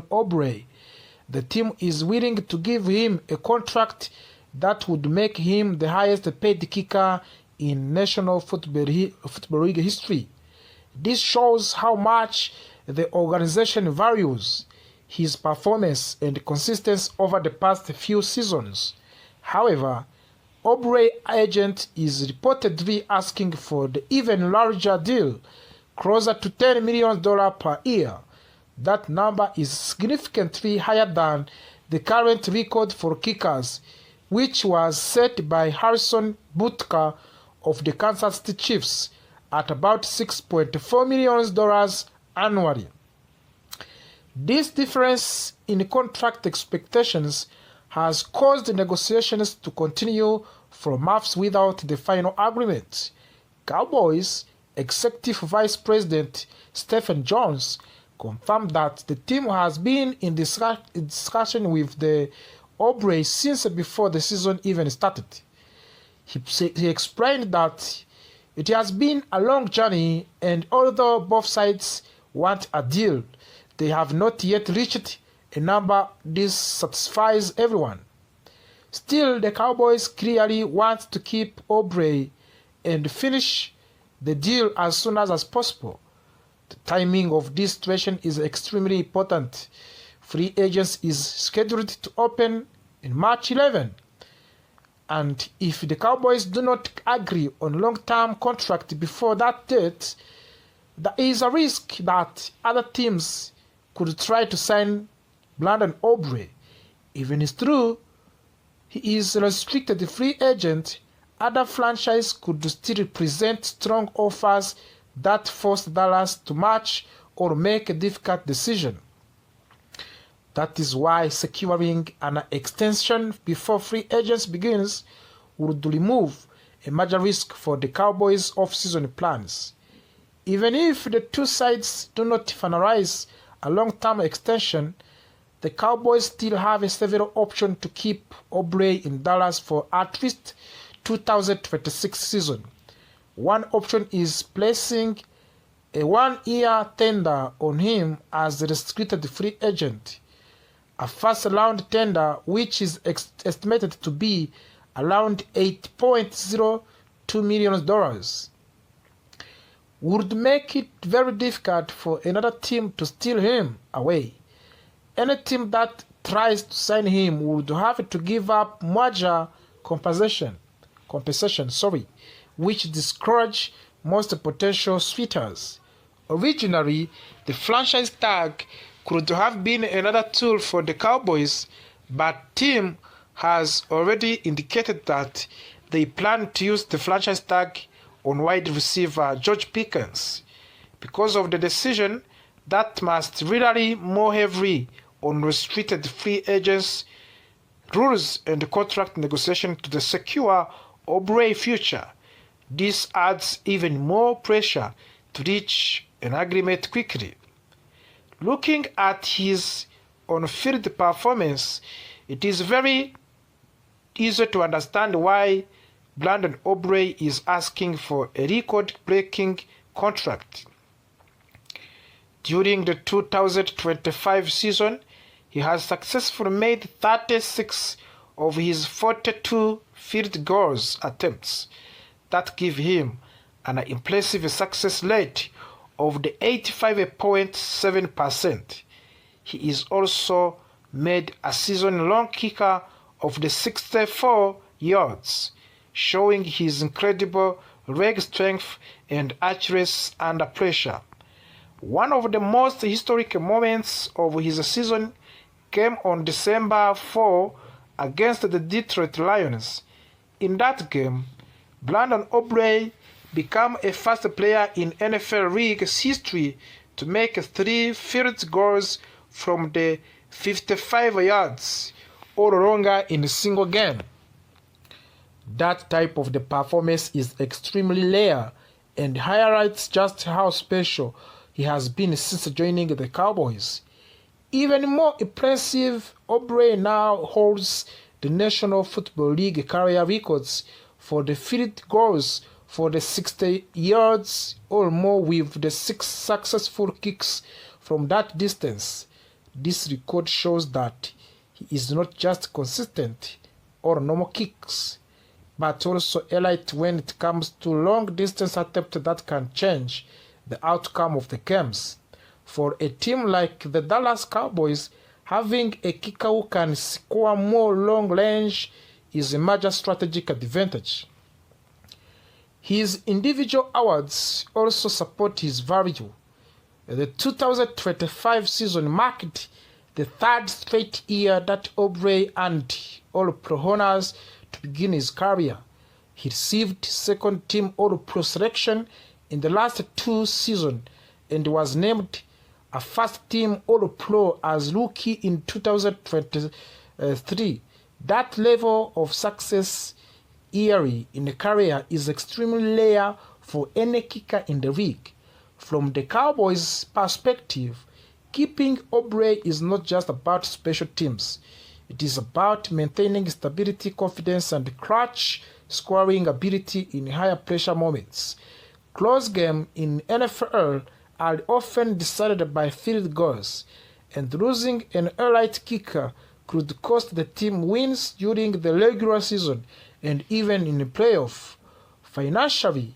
Aubrey. The team is willing to give him a contract that would make him the highest paid kicker in National Football League history. This shows how much the organization values his performance and consistency over the past few seasons. However, Aubrey's agent is reportedly asking for the even larger deal, closer to $10 million per year. That number is significantly higher than the current record for kickers, which was set by Harrison Butker of the Kansas City Chiefs at about $6.4 million annually. This difference in contract expectations has caused negotiations to continue for months without the final agreement. Cowboys Executive Vice President Stephen Jones confirmed that the team has been in discussion with the Aubrey since before the season even started. He explained that it has been a long journey, and although both sides want a deal, they have not yet reached a number this satisfies everyone. Still, the Cowboys clearly want to keep Aubrey and finish the deal as soon as possible. The timing of this situation is extremely important. Free agency is scheduled to open in March 11. And if the Cowboys do not agree on long-term contract before that date, there is a risk that other teams could try to sign Brandon Aubrey. Even if true, he is a restricted free agent, other franchises could still present strong offers that force Dallas to match or make a difficult decision. That is why securing an extension before free agency begins would remove a major risk for the Cowboys' off-season plans. Even if the two sides do not finalize a long-term extension, the Cowboys still have several options to keep Aubrey in Dallas for at least 2026 season. One option is placing a one-year tender on him as a restricted free agent. A first-round tender, which is estimated to be around $8.02 million, would make it very difficult for another team to steal him away. Any team that tries to sign him would have to give up major compensation, which discourage most potential suitors. Originally, the franchise tag could have been another tool for the Cowboys, but team has already indicated that they plan to use the franchise tag on wide receiver George Pickens. Because of the decision, that must rely more heavily on restricted free agents rules and contract negotiation to secure Aubrey's future. This adds even more pressure to reach an agreement quickly. Looking at his on-field performance, it is very easy to understand why Brandon Aubrey is asking for a record-breaking contract. During the 2025 season, he has successfully made 36 of his 42 field goals attempts. That give him an impressive success rate of the 85.7%. He is also made a season-long kicker of the 64 yards, showing his incredible leg strength and accuracy under pressure. One of the most historic moments of his season came on December 4 against the Detroit Lions. In that game, Brandon Aubrey became a first player in NFL League history to make 3 field goals from the 55 yards or longer in a single game. That type of the performance is extremely rare and highlights just how special he has been since joining the Cowboys. Even more impressive, Aubrey now holds the National Football League career records for the field goals for the 60 yards or more with the 6 successful kicks from that distance. This record shows that he is not just consistent or normal kicks, but also elite when it comes to long-distance attempts that can change the outcome of the games. For a team like the Dallas Cowboys, having a kicker who can score more long range is a major strategic advantage. His individual awards also support his value. The 2025 season marked the third straight year that Aubrey earned All-Pro honors to begin his career. He received second-team All-Pro selection in the last 2 seasons and was named a first-team All-Pro as rookie in 2023. That level of success early in a career is extremely rare for any kicker in the league. From the Cowboys' perspective, keeping Aubrey is not just about special teams. It is about maintaining stability, confidence, and clutch scoring ability in higher pressure moments. Close games in NFL are often decided by field goals, and losing an elite kicker could cost the team wins during the regular season and even in the playoff. Financially,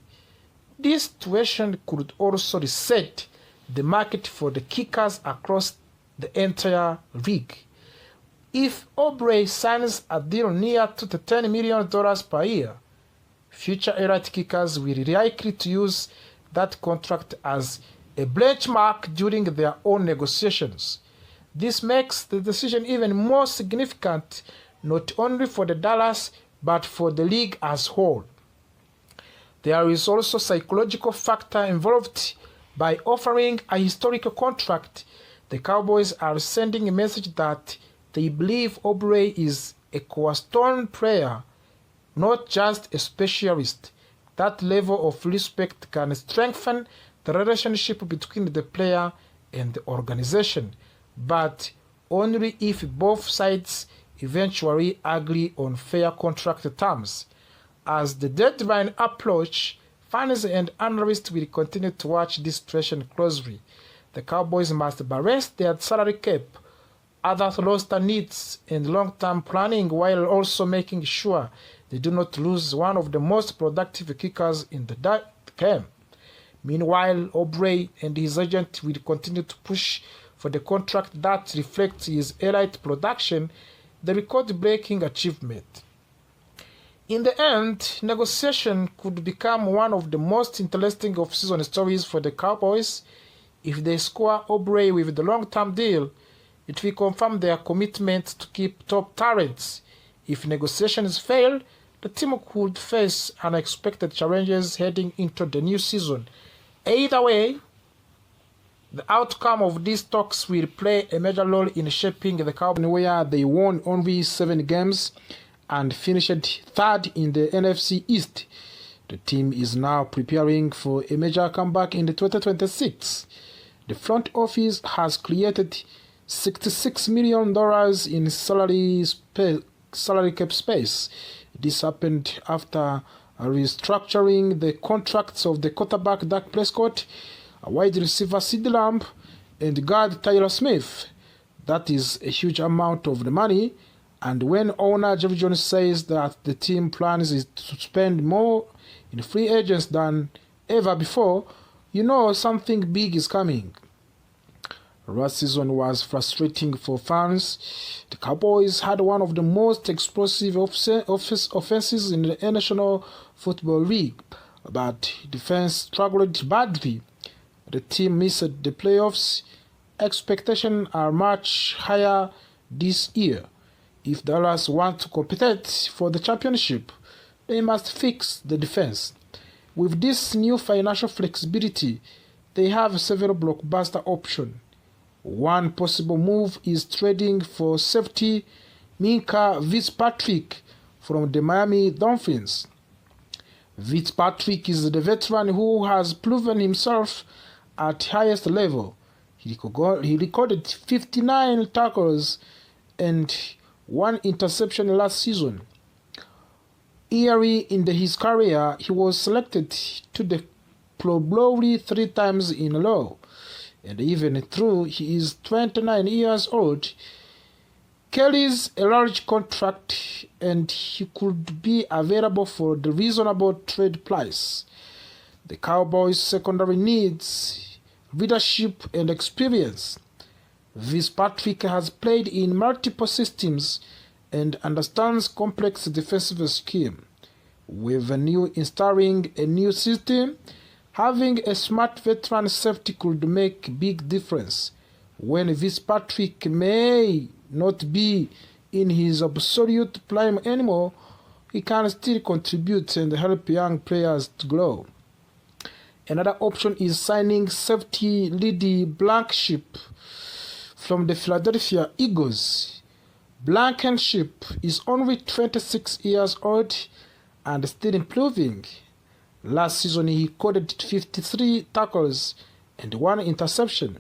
this situation could also reset the market for the kickers across the entire league. If Aubrey signs a deal near to the $10 million per year, future elite kickers will be likely to use that contract as a benchmark during their own negotiations. This makes the decision even more significant, not only for the Dallas, but for the league as a whole. There is also a psychological factor involved. By offering a historical contract, the Cowboys are sending a message that they believe Aubrey is a cornerstone player, not just a specialist. That level of respect can strengthen the relationship between the player and the organization, but only if both sides eventually agree on fair contract terms. As the deadline approaches, fans and analysts will continue to watch this situation closely. The Cowboys must balance their salary cap, other roster needs, and long-term planning while also making sure they do not lose one of the most productive kickers in the game. Meanwhile, Aubrey and his agent will continue to push for the contract that reflects his elite production, the record-breaking achievement. In the end, negotiation could become one of the most interesting off-season stories for the Cowboys. If they score Aubrey with the long-term deal, it will confirm their commitment to keep top talents. If negotiations fail, the team could face unexpected challenges heading into the new season. Either way, the outcome of these talks will play a major role in shaping the Cowboys, where they won only 7 games and finished third in the NFC East. The team is now preparing for a major comeback in 2026. The front office has created $66 million in salary cap space. This happened after restructuring the contracts of the quarterback Dak Prescott, a wide receiver CeeDee Lamb, and guard Tyler Smith. That is a huge amount of the money. And when owner Jerry Jones says that the team plans is to spend more in free agents than ever before, you know something big is coming. Last season was frustrating for fans. The Cowboys had one of the most explosive offenses in the National Football League, but defense struggled badly. The team missed the playoffs. Expectations are much higher this year. If Dallas want to compete for the championship, they must fix the defense. With this new financial flexibility, they have several blockbuster options. One possible move is trading for safety Minkah Fitzpatrick from the Miami Dolphins. Fitzpatrick is the veteran who has proven himself at highest level. He recorded 59 tackles and 1 interception last season. Early in his career, he was selected to the Pro Bowl 3 times in a row. And even though he is 29 years old, carries a large contract and he could be available for the reasonable trade price. The Cowboys' secondary needs leadership and experience. Fitzpatrick has played in multiple systems and understands complex defensive scheme. With a new installing a new system, having a smart veteran safety could make a big difference. When Fitzpatrick may not be in his absolute prime anymore, he can still contribute and help young players to grow. Another option is signing safety Liddy Blankenship from the Philadelphia Eagles. Blankenship is only 26 years old and still improving. Last season he recorded 53 tackles and 1 interception.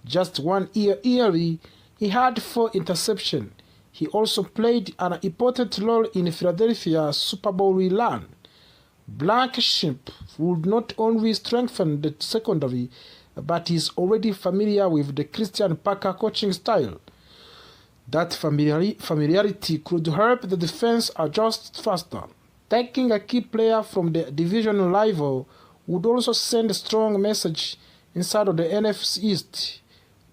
Just 1 year early, he had 4 interceptions. He also played an important role in Philadelphia's Super Bowl run. Blankenship would not only strengthen the secondary, but is already familiar with the Christian Parker coaching style. That familiarity could help the defense adjust faster. Taking a key player from the division rival would also send a strong message inside of the NFC East.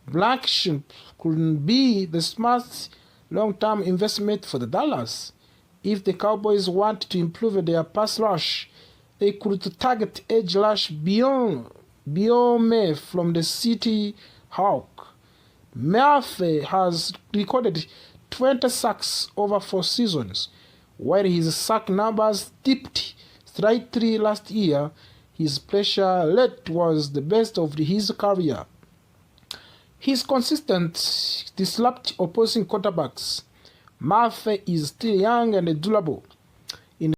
Blankenship could be the smart long-term investment for the Dallas. If the Cowboys want to improve their pass rush, they could target edge rush beyond May from the City Hawk. Murphy has recorded 20 sacks over 4 seasons. While his sack numbers dipped slightly last year, his pressure rate was the best of his career. He's consistent, disrupt opposing quarterbacks. Murphy is still young and durable.